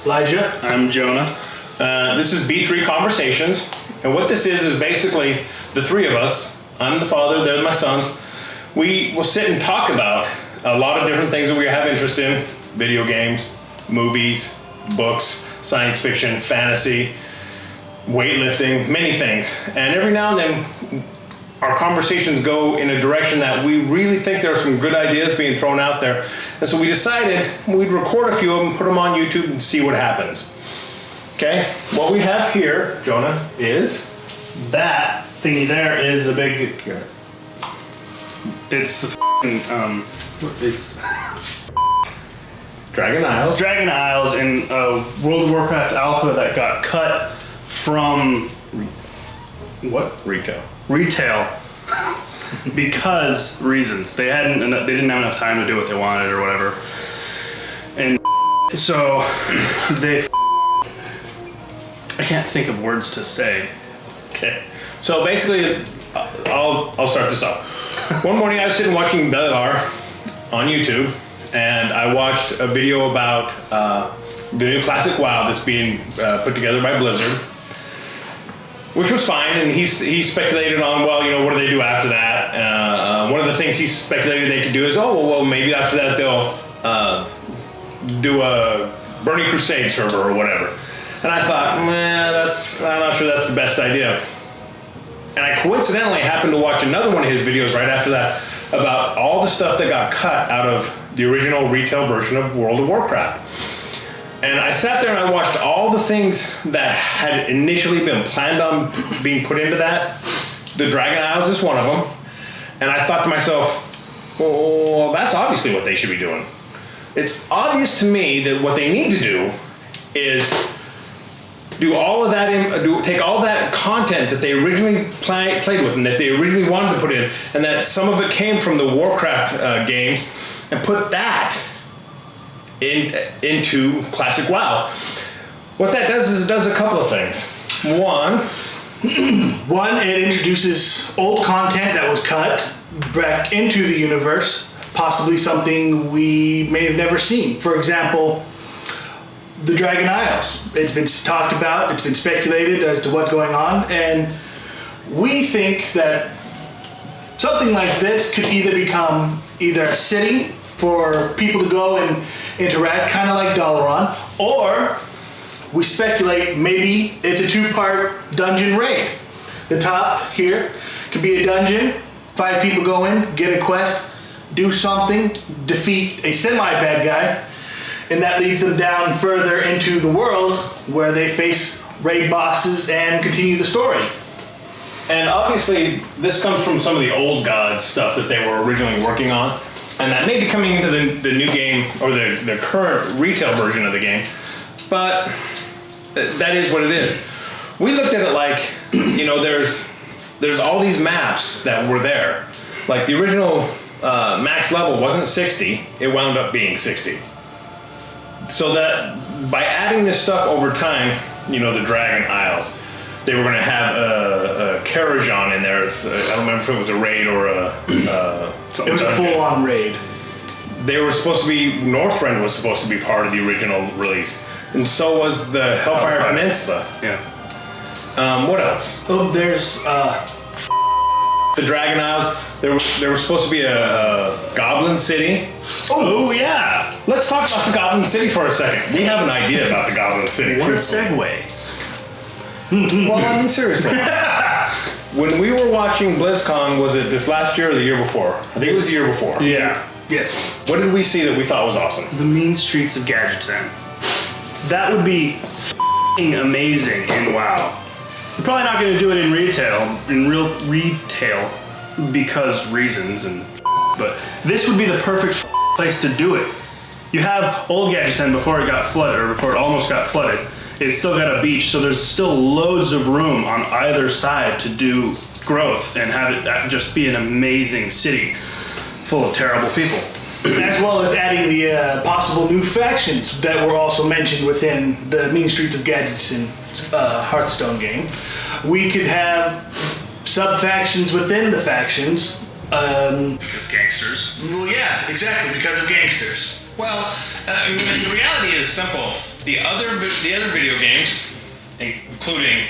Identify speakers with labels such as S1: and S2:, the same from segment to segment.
S1: Elijah.
S2: I'm Jonah.
S3: This is B3 Conversations, and what this is basically the three of us. I'm the father, they're my sons. We will sit and talk about a lot of different things that we have interest in: video games, movies, books, science fiction, fantasy, weightlifting, many things. And every now and then, our conversations go in a direction that we really think there are some good ideas being thrown out there. And so we decided we'd record a few of them, put them on YouTube, and see what happens. Okay, what we have here, Jonah, is...
S2: That thingy there is a big... It's the it's...
S3: Dragon Isles.
S2: Dragon Isles in World of Warcraft Alpha that got cut from... What?
S3: Retail.
S2: Retail. Because reasons. They didn't have enough time to do what they wanted or whatever. And so they... I can't think of words to say.
S3: Okay. So basically, I'll start this off. One morning I was sitting watching Belar on YouTube, and I watched a video about the new Classic WoW that's being put together by Blizzard, which was fine. And he speculated on, well, what do they do after that? One of the things he speculated they could do is, well, maybe after that they'll do a Burning Crusade server or whatever. And I thought, I'm not sure that's the best idea. And I coincidentally happened to watch another one of his videos right after that about all the stuff that got cut out of the original retail version of World of Warcraft. And I sat there and I watched all the things that had initially been planned on being put into that. The Dragon Isles is one of them. And I thought to myself, well, that's obviously what they should be doing. It's obvious to me that what they need to do is do all of that take all that content that they originally played with and that they originally wanted to put in, and that some of it came from the Warcraft games, and put that into Classic WoW. What that does is it does a couple of things. One,
S1: it introduces old content that was cut back into the universe, possibly something we may have never seen. For example, the Dragon Isles. It's been talked about, it's been speculated as to what's going on, and we think that something like this could either become a city for people to go and interact, kind of like Dalaran, or we speculate maybe it's a two-part dungeon raid. The top here could be a dungeon, 5 people go in, get a quest, do something, defeat a semi-bad guy, and that leads them down further into the world where they face raid bosses and continue the story.
S3: And obviously this comes from some of the old gods stuff that they were originally working on, and that may be coming into the new game, or the current retail version of the game, but that is what it is. We looked at it like, there's all these maps that were there. Like the original max level wasn't 60, it wound up being 60. So that by adding this stuff over time, the Dragon Isles, they were going to have a Karajan in there. I don't remember if it was a raid or
S1: it was a full-on raid.
S3: They were supposed to be, Northrend was supposed to be part of the original release, and so was the Hellfire Peninsula.
S2: Yeah.
S3: What else?
S1: Oh, there's
S3: the Dragon Isles. There was supposed to be a Goblin City.
S2: Oh yeah.
S3: Let's talk about the Goblin City for a second. We have an idea about the Goblin City.
S2: What a segue.
S3: Well, seriously. When we were watching BlizzCon, was it this last year or the year before? I think it was the year before.
S2: Yeah.
S1: Yes.
S3: What did we see that we thought was awesome?
S2: The mean streets of Gadgetzan. That would be amazing in WoW. We're probably not going to do it in real retail, because reasons but this would be the perfect place to do it. You have old Gadgetzan before it got flooded, or before it almost got flooded. It's still got a beach, so there's still loads of room on either side to do growth and have it just be an amazing city full of terrible people.
S1: As well as adding the possible new factions that were also mentioned within the Mean Streets of Gadgetzan Hearthstone game. We could have sub-factions within the factions.
S2: Because gangsters.
S1: Well, yeah, exactly, because of gangsters.
S3: Well, the reality is simple. The other video games, including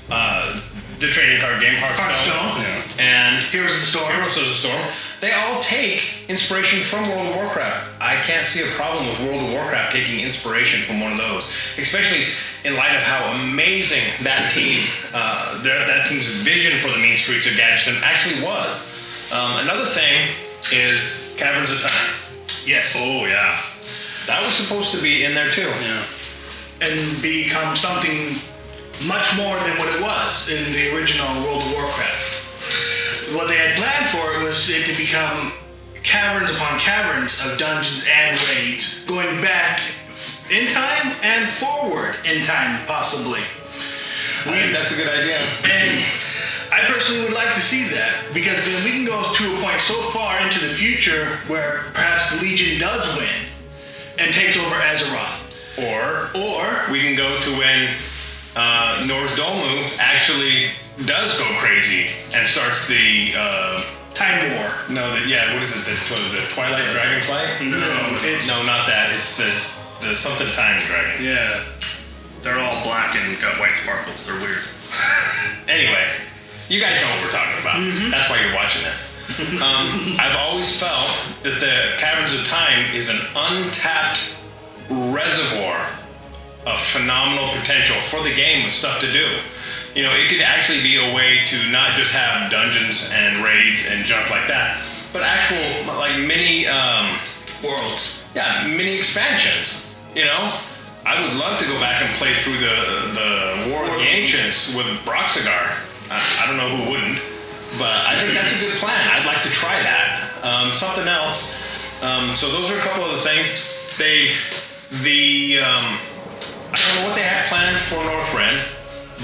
S3: the trading card game Hearthstone. And
S1: Heroes of the Storm.
S3: They all take inspiration from World of Warcraft. I can't see a problem with World of Warcraft taking inspiration from one of those, especially in light of how amazing that team's vision for the mean streets of Gadsden actually was. Another thing is Caverns of Time.
S1: Yes.
S3: Oh yeah, that was supposed to be in there too.
S2: Yeah.
S1: And become something much more than what it was in the original World of Warcraft. What they had planned for it was it to become caverns upon caverns of dungeons and raids, going back in time and forward in time, possibly.
S3: I think that's a good idea.
S1: And I personally would like to see that, because then we can go to a point so far into the future where perhaps the Legion does win and takes over Azeroth.
S3: Or we can go to when Nordolmu actually does go crazy and starts the
S1: Time War.
S3: No, what is it? The Twilight Dragonfly?
S1: No,
S3: not that. It's the something time dragon.
S2: Yeah. They're all black and got white sparkles. They're weird.
S3: Anyway, you guys know what we're talking about.
S1: Mm-hmm.
S3: That's why you're watching this. I've always felt that the Caverns of Time is an untapped reservoir of phenomenal potential for the game with stuff to do. You know, it could actually be a way to not just have dungeons and raids and junk like that, but actual like mini
S1: worlds.
S3: Yeah, mini expansions. You know, I would love to go back and play through the War of the Ancients with Broxigar. I don't know who wouldn't, but I think that's a good plan. I'd like to try that. Something else. So those are a couple of the things. I don't know what they had planned for Northrend,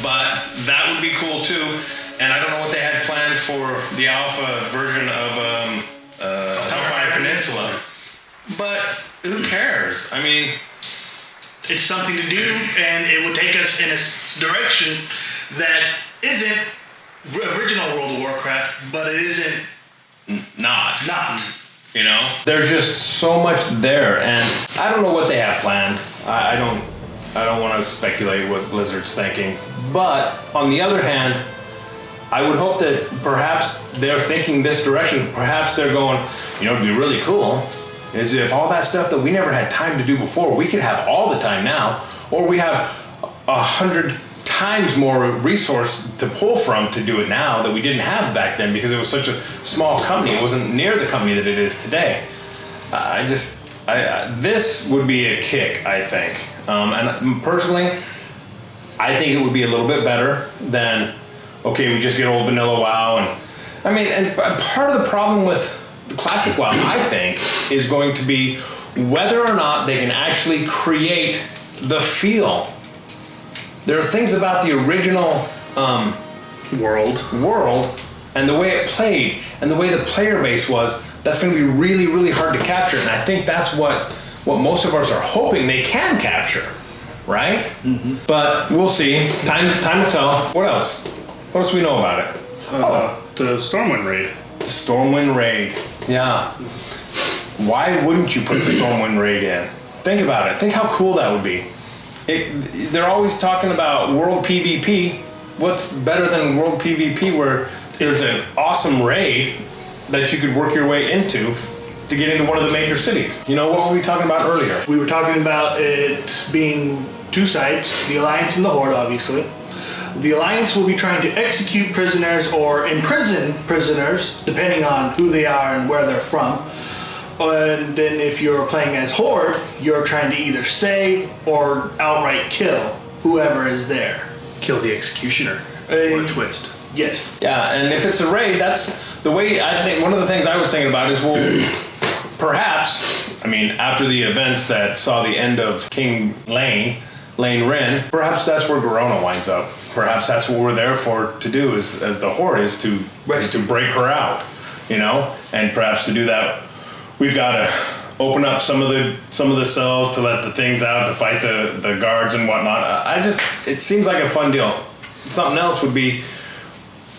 S3: but that would be cool too. And I don't know what they had planned for the alpha version of Hellfire Peninsula. But who cares? I mean,
S1: it's something to do, and it would take us in a direction that isn't original World of Warcraft, but it isn't
S3: not.
S2: You know?
S3: There's just so much there, and I don't know what they have planned. I don't want to speculate what Blizzard's thinking. But on the other hand, I would hope that perhaps they're thinking this direction. Perhaps they're going, it'd be really cool is if all that stuff that we never had time to do before, we could have all the time now, or we have 100 times more resource to pull from to do it now that we didn't have back then because it was such a small company. It wasn't near the company that it is today. This would be a kick, I think. And personally, I think it would be a little bit better than, okay, we just get old vanilla WoW. And part of the problem with the classic WoW, I think, is going to be whether or not they can actually create the feel. There are things about the original world and the way it played and the way the player base was that's going to be really, really hard to capture. And I think that's what most of us are hoping they can capture, right? Mm-hmm. But we'll see. Time will tell. What else? What else do we know about it?
S2: The Stormwind raid.
S3: The Stormwind raid. Yeah. Why wouldn't you put the Stormwind raid in? Think about it. Think how cool that would be. They're always talking about World PvP. What's better than World PvP where there's an awesome raid that you could work your way into to get into one of the major cities? What were we talking about earlier?
S1: We were talking about it being two sides, the Alliance and the Horde, obviously. The Alliance will be trying to execute prisoners or imprison prisoners, depending on who they are and where they're from. And then if you're playing as Horde, you're trying to either save or outright kill whoever is there.
S2: Kill the Executioner. Or a twist.
S1: Yes.
S3: Yeah, and if it's a raid, that's the way I think. One of the things I was thinking about is, perhaps, after the events that saw the end of King Lane Ren, perhaps that's where Garona winds up. Perhaps that's what we're there to do as the Horde is to break her out, and perhaps to do that, we've got to open up some of the cells to let the things out to fight the guards and whatnot. It seems like a fun deal. Something else would be,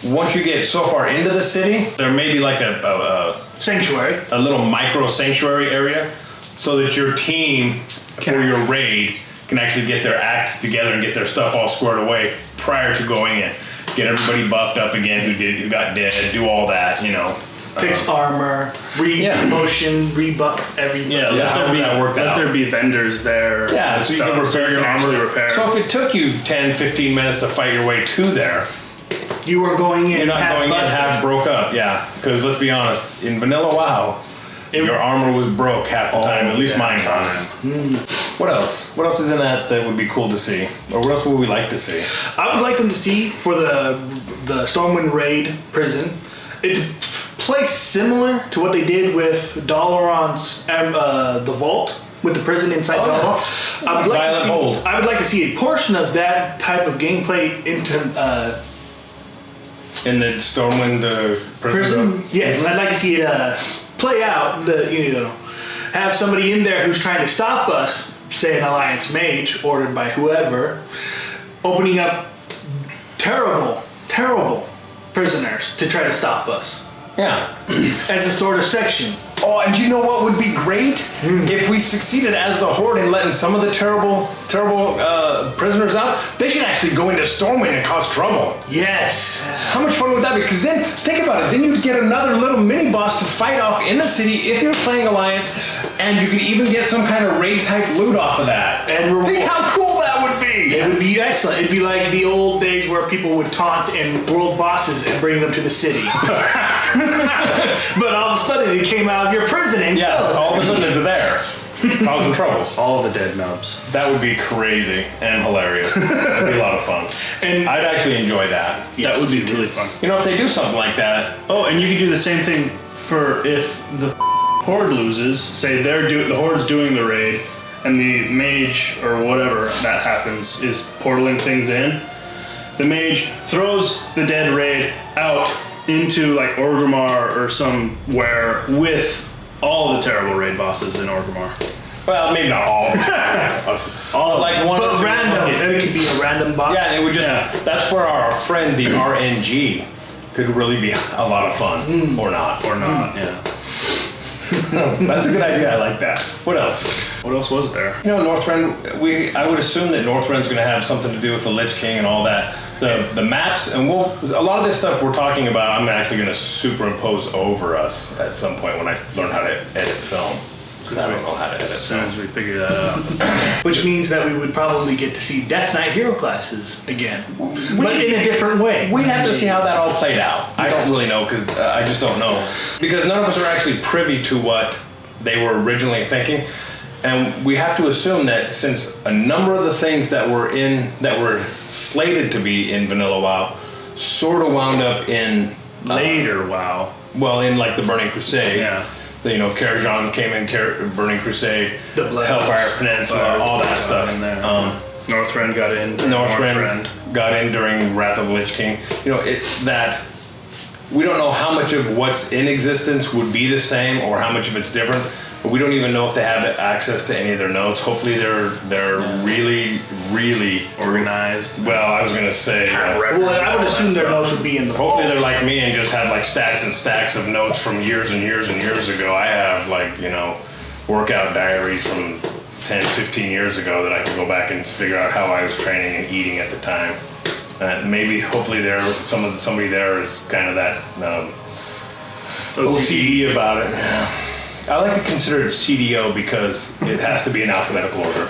S3: once you get so far into the city, there may be like a
S1: sanctuary,
S3: a little micro sanctuary area, so that your team for your raid can actually get their acts together and get their stuff all squared away prior to going in. Get everybody buffed up again who got dead, do all that, you know.
S1: Fix armor, motion, rebuff everything.
S2: Yeah, let there be vendors there.
S3: Yeah, so you can repair your armor. So if it took you 10, 15 minutes to fight your way to there,
S1: you were going in.
S3: You're not going in half broke up, yeah. Because let's be honest, in vanilla WoW, your armor was broke half the time. At least mine was. What else? What else is in that would be cool to see, or what else would we like to see?
S1: I would like them to see for the Stormwind Raid prison. It plays similar to what they did with Dalaran's the Vault with the prison inside Dalaran. I would like to see a portion of that type of gameplay into.
S3: In the Stormwind prison?
S1: Yes, I'd like to see it play out. Have somebody in there who's trying to stop us, say an Alliance mage ordered by whoever, opening up terrible, terrible prisoners to try to stop us.
S3: Yeah.
S1: As a sort of section.
S3: Oh, and you know what would be great? If we succeeded as the Horde in letting some of the terrible prisoners out, they should actually go into Stormwind and cause trouble.
S1: Yes.
S3: How much fun would that be? Because then, think about it, then you'd get another little mini-boss to fight off in the city if you're playing Alliance, and you could even get some kind of raid-type loot off of that.
S1: And
S3: think how cool that would be!
S1: It would be excellent. It'd be like the old days where people would taunt and world bosses and bring them to the city. But all of a sudden, it came out of your prison and killed us.
S3: All of a sudden it's there. Causing troubles.
S2: All the dead nubs.
S3: That would be crazy and hilarious. That'd be a lot of fun. And I'd actually enjoy that.
S2: Yes, that would be really fun.
S3: You know, if they do something like that.
S2: Oh, and you could do the same thing for if the Horde loses, say the Horde's doing the raid, and the mage, or whatever that happens, is portaling things in. The mage throws the dead raid out into like Orgrimmar or somewhere with all the terrible raid bosses in Orgrimmar.
S3: Well, maybe not all.
S2: All
S3: like one.
S1: But random. It could be a random boss.
S3: Yeah, it would just. Yeah. That's where our friend the RNG could really be a lot of fun, or not.
S2: Yeah.
S3: That's a good idea. I like that. What else?
S2: What else was there?
S3: You know, Northrend. I would assume that Northrend's going to have something to do with the Lich King and all that. The maps, and a lot of this stuff we're talking about, I'm actually going to superimpose over us at some point when I learn how to edit film. Because I don't know how to edit
S2: as soon as we figure that out.
S1: Which means that we would probably get to see Death Knight hero classes again, but in a different way.
S3: We'd have to see how that all played out. I don't really know, because I just don't know. Because none of us are actually privy to what they were originally thinking. And we have to assume that since a number of the things that were slated to be in Vanilla WoW sort of wound up in
S2: later WoW.
S3: Well, in like the Burning Crusade.
S2: Yeah.
S3: Karajan came in, Burning Crusade, Hellfire Peninsula, all that stuff.
S2: In there. Northrend got in.
S3: Northrend got in during Wrath of the Lich King. You know, that we don't know how much of what's in existence would be the same or how much of it's different. But we don't even know if they have access to any of their notes. Hopefully they're really, really
S2: organized.
S3: Well, I was going to say...
S1: well, I would assume their notes would be in the
S3: Hopefully they're like me and just have like stacks and stacks of notes from years and years and years ago. I have workout diaries from 10, 15 years ago that I can go back and figure out how I was training and eating at the time. Hopefully somebody there is kind of that OCD about it. Yeah. I like to consider it CDO because it has to be in alphabetical order.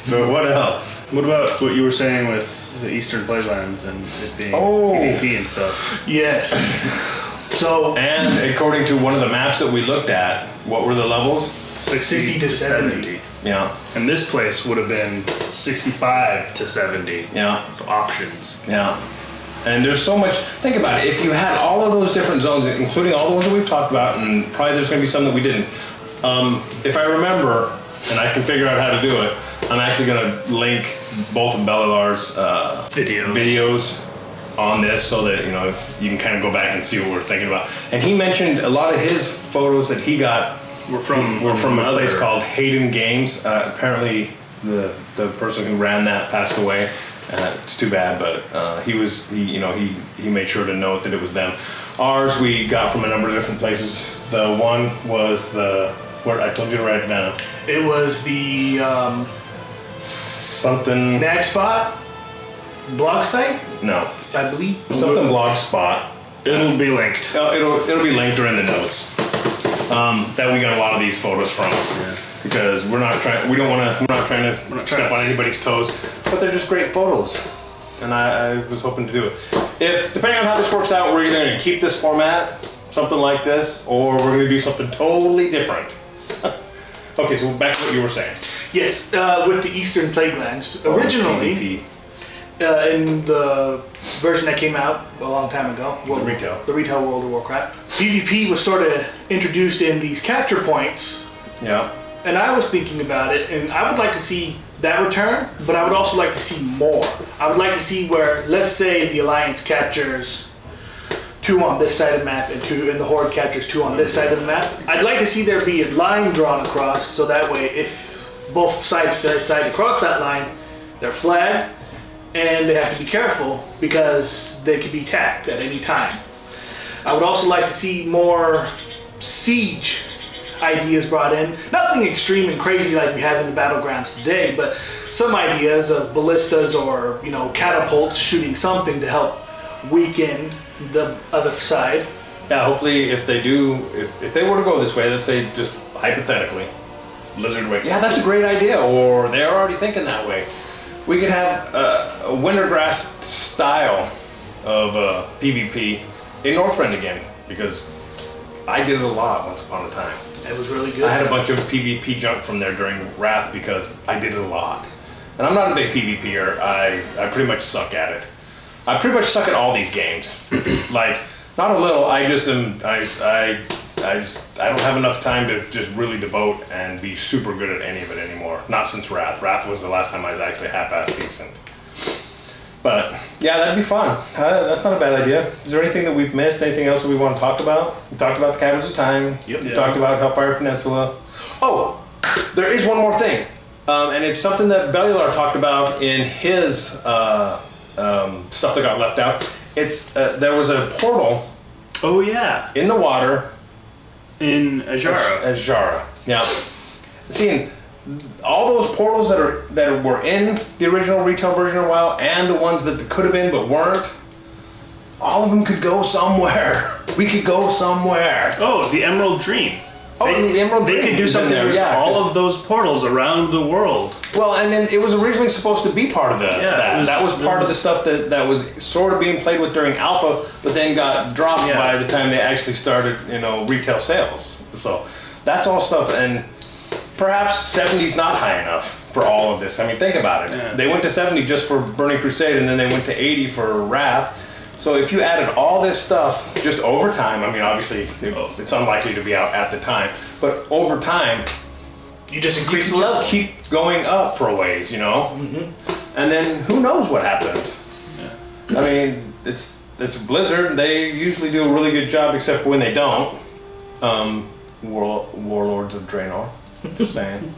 S3: But what else?
S2: What about what you were saying with the Eastern Playlands and it being PvP and stuff?
S1: Yes.
S3: And according to one of the maps that we looked at, what were the levels?
S1: 60 to 70.
S3: Yeah.
S2: And this place would have been 65 to 70.
S3: Yeah.
S2: So options.
S3: Yeah. And there's so much, think about it, if you had all of those different zones, including all the ones that we've talked about, and probably there's going to be some that we didn't. If I remember, and I can figure out how to do it, I'm actually going to link both of Bellalar's videos on this so that you can kind of go back and see what we're thinking about. And he mentioned a lot of his photos that he got were from a place called Hayden Games. Apparently the person who ran that passed away. It's too bad, but he made sure to note that it was them. Ours we got from a number of different places. The one was where I told you to write it down.
S1: It was the
S3: Something.
S1: Nagspot blog site,
S3: No.
S1: I believe.
S3: Something blogspot.
S2: It'll be linked.
S3: It'll be linked or in the notes. That we got a lot of these photos from. Because we're not trying to step on anybody's toes, but they're just great photos. And I was hoping to do it. If, depending on how this works out, we're either going to keep this format, something like this, or we're going to do something totally different. Okay, so back to what you were saying.
S1: Yes, with the Eastern Plaguelands. Originally,
S3: PvP.
S1: in the version that came out a long time ago,
S3: The retail.
S1: the retail World of Warcraft, PvP was sort of introduced in these capture points.
S3: Yeah.
S1: And I was thinking about it, and I would like to see that return, but I would also like to see more. I would like to see where, let's say, the Alliance captures 2 on this side of the map and the Horde captures 2 on this side of the map. I'd like to see there be a line drawn across, so that way, if both sides decide to cross that line, they're flagged, and they have to be careful because they could be attacked at any time. I would also like to see more siege ideas brought in. Nothing extreme and crazy like we have in the battlegrounds today, but some ideas of ballistas or, catapults shooting something to help weaken the other side.
S3: Yeah, hopefully if they do, if they were to go this way, let's say just hypothetically, Blizzard way, yeah, that's a great idea, or they're already thinking that way. We could have a Wintergrass style of PvP in Northrend again, because I did it a lot once upon a time.
S1: It was really good.
S3: I had a bunch of PvP junk from there during Wrath because I did it a lot. And I'm not a big PvPer. I pretty much suck at it. I pretty much suck at all these games. Like, not a little, I just am, I don't have enough time to just really devote and be super good at any of it anymore. Not since Wrath. Wrath was the last time I was actually half-assed decent. But, yeah, that'd be fun. That's not a bad idea. Is there anything that we've missed? Anything else that we want to talk about? We talked about the Caverns of Time.
S2: Yep.
S3: We talked about Hellfire Peninsula. Oh, there is one more thing. And it's something that Bellular talked about in his stuff that got left out. It's there was a portal
S2: Oh yeah,
S3: in the water
S2: in Ajara.
S3: Ajara. Now, seeing all those portals that were in the original retail version of WoW and the ones that could have been but weren't, all of them could go somewhere. We could go somewhere.
S2: Oh, the Emerald Dream.
S3: The Emerald Dream
S2: They could do
S3: is in
S2: something
S3: there,
S2: with
S3: yeah,
S2: all
S3: 'cause-
S2: of those portals around the world.
S3: Well, and then it was originally supposed to be part of that. That was part of the stuff that was sort of being played with during alpha, but then got dropped by the time they actually started, retail sales. So that's all stuff, and perhaps 70's not high enough for all of this. I mean, think about it.
S2: Yeah.
S3: They went to 70 just for Burning Crusade, and then they went to 80 for Wrath. So if you added all this stuff just over time, I mean, obviously it's unlikely to be out at the time, but over time,
S1: You just
S3: you
S1: increase
S3: can
S1: the
S3: just
S1: level.
S3: keep going up for a ways, Mm-hmm. And then who knows what happens? Yeah. I mean, it's Blizzard. They usually do a really good job, except for when they don't. Warlords of Draenor. Just saying.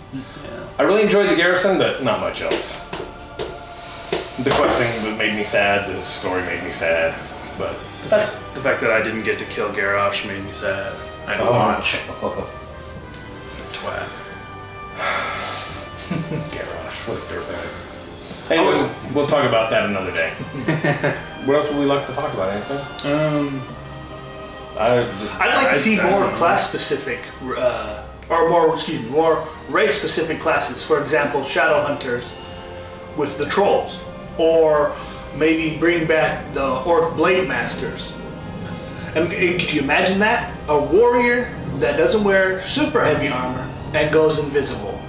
S3: I really enjoyed the garrison, but not much else. The questing made me sad. The story made me sad, but that's
S2: The fact that I didn't get to kill Garrosh made me sad. I had to
S3: Oh.
S2: watch. Twat.
S3: Garrosh. What a dirtbag. Anyways, we'll talk about that another day. What else would we like to talk about? Anything?
S1: I'd like to see more class-specific, more race-specific classes. For example, Shadow Hunters with the Trolls, or maybe bring back the Orc Blade Masters. And could you imagine that? A warrior that doesn't wear super heavy armor and goes invisible.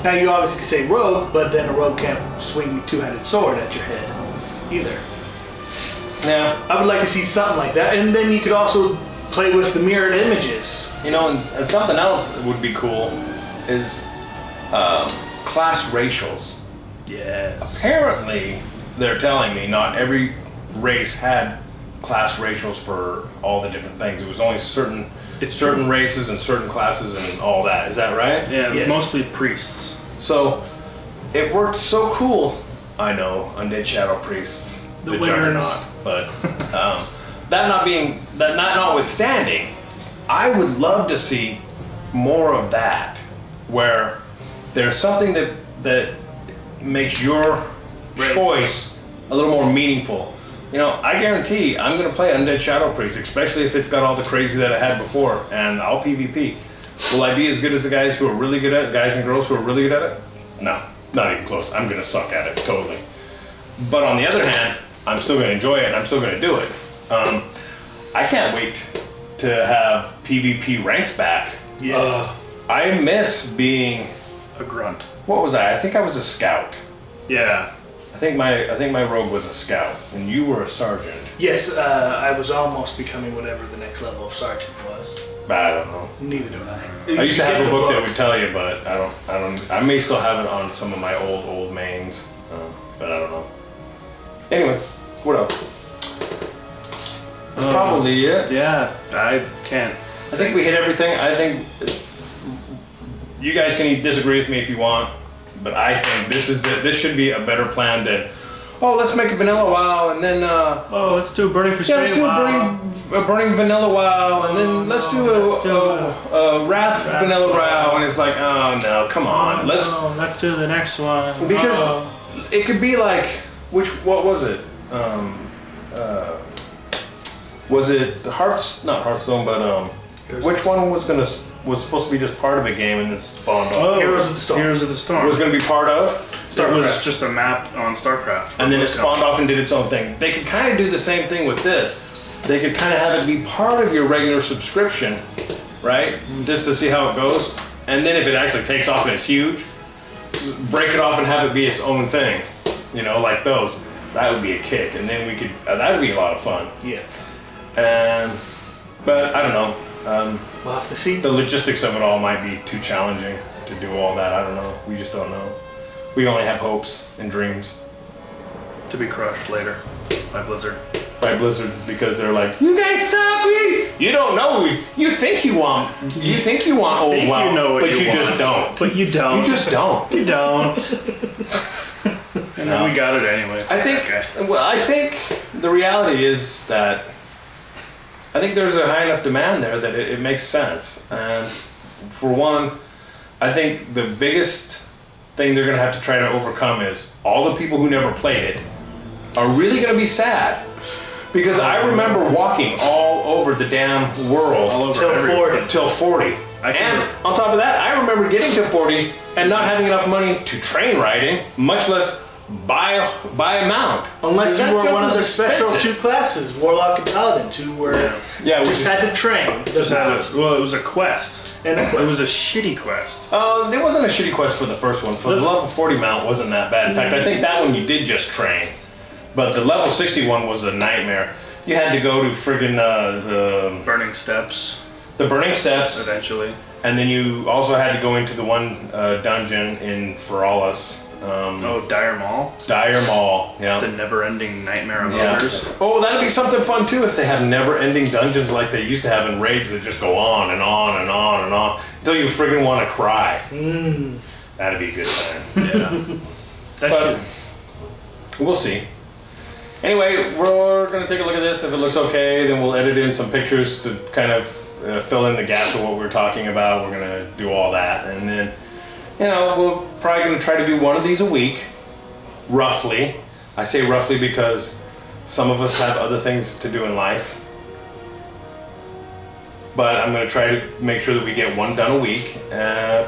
S1: Now you obviously could say rogue, but then a rogue can't swing a two-handed sword at your head either.
S3: Yeah.
S1: I would like to see something like that, and then you could also play with the mirrored images.
S3: And something else that would be cool is class racials.
S2: Yes.
S3: Apparently, they're telling me not every race had class racials for all the different things. It was only certain races and certain classes and all that. Is that right?
S2: Yeah, it was
S1: Yes.
S2: mostly priests.
S3: So, it worked so cool. I know, Undead Shadow Priests, the
S2: winners.
S3: Juggernaut, but notwithstanding, I would love to see more of that, where there's something that makes your choice a little more meaningful. You know, I guarantee I'm going to play Undead Shadow Priest, especially if it's got all the crazy that I had before, and I'll PvP. Will I be as good as the guys who are really good at it, guys and girls who are really good at it? No, not even close. I'm going to suck at it, totally. But on the other hand, I'm still going to enjoy it, and I'm still going to do it. I can't wait to have PvP ranks back.
S1: Yes.
S3: I miss being...
S2: A grunt.
S3: What was I? I think I was a scout.
S2: Yeah.
S3: I think my rogue was a scout, and you were a sergeant.
S1: Yes, I was almost becoming whatever the next level of sergeant was.
S3: I don't know.
S1: Neither do I.
S3: I used to have a book that would tell you, but I may still have it on some of my old mains, but I don't know. Anyway, what else? That's probably it.
S2: Yeah, I can't.
S3: I think we hit everything. I think you guys can disagree with me if you want, but I think this should be a better plan than, oh, let's make a vanilla WoW, and then
S2: let's do a Burning Crusade.
S3: yeah, let's do a burning vanilla WoW, and then let's do a Wrath vanilla WoW, and it's like, oh no, come on,
S2: let's do the next one.
S3: because it could be like, what was it? Was it the not Hearthstone, but which one was supposed to be just part of a game and then spawned off?
S1: Heroes of the Storm.
S2: Heroes of the Storm.
S3: Was going to be part of
S2: It was just a map on StarCraft.
S3: and then it spawned off and did its own thing. They could kind of do the same thing with this. They could kind of have it be part of your regular subscription, right? Just to see how it goes. And then if it actually takes off and it's huge, break it off and have it be its own thing. You know, like those. That would be a kick. And then we could, that would be a lot of fun.
S1: Yeah.
S3: But I don't know.
S1: We'll have to see.
S3: The logistics of it all might be too challenging to do all that. I don't know. We just don't know. We only have hopes and dreams.
S2: To be crushed later by Blizzard.
S3: By Blizzard, because they're like, you guys suck. You don't know. You think you want old WoW,
S2: you know what
S3: but
S2: you
S3: you just
S2: want.
S3: don't.
S2: But you don't.
S3: You just don't.
S2: You don't. And
S3: No.
S2: we got it anyway.
S3: I think.
S2: Okay.
S3: Well, I think the reality is that I think there's a high enough demand there that it makes sense. And for one, I think the biggest thing they're going to have to try to overcome is all the people who never played it are really going to be sad. Because I remember walking all over the damn world till 40. And on top of that, I remember getting to 40 and not having enough money to train riding, much less buy a mount.
S1: Unless you were one of the special
S3: expensive.
S1: 2 classes, Warlock and Paladin, who were just had to train.
S2: Well, it was a quest.
S1: And
S2: It was a shitty quest.
S3: There wasn't a shitty quest for the first one. For the level 40 mount wasn't that bad. In fact, I think that one you did just train. But the level 61 was a nightmare. You had to go to friggin' the
S2: Burning Steps.
S3: The Burning Steps.
S2: Eventually.
S3: And then you also had to go into the one dungeon in Feralis.
S2: Dire Maul.
S3: Dire Maul, yeah.
S2: The never-ending nightmare of
S3: Yeah.
S2: ogres.
S3: Oh, that'd be something fun too if they have never-ending dungeons like they used to have in raids that just go on and on and on and on until you friggin' want to cry. That'd be a good time.
S2: Yeah.
S3: But we'll see. Anyway, we're going to take a look at this. If it looks okay, then we'll edit in some pictures to kind of fill in the gaps of what we're talking about. We're going to do all that. And then, we're probably going to try to do one of these a week, roughly. I say roughly because some of us have other things to do in life. But I'm going to try to make sure that we get one done a week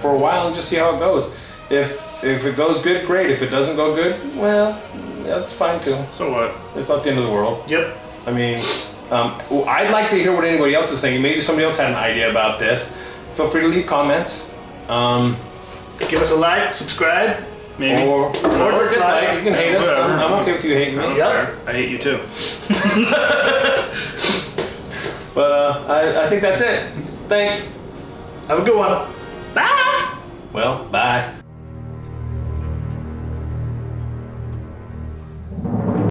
S3: for a while and just see how it goes. If it goes good, great. If it doesn't go good, well, that's fine too.
S2: So what?
S3: It's not the end of the world.
S1: Yep.
S3: I mean, I'd like to hear what anybody else is thinking. Maybe somebody else had an idea about this. Feel free to leave comments.
S1: Give us a like, subscribe,
S2: Maybe.
S3: Or dislike. You can hate us.
S2: Whatever.
S3: I'm okay with you hating me.
S1: Yep.
S2: I hate you too.
S3: But I think that's it. Thanks.
S1: Have a good one.
S3: Well, bye.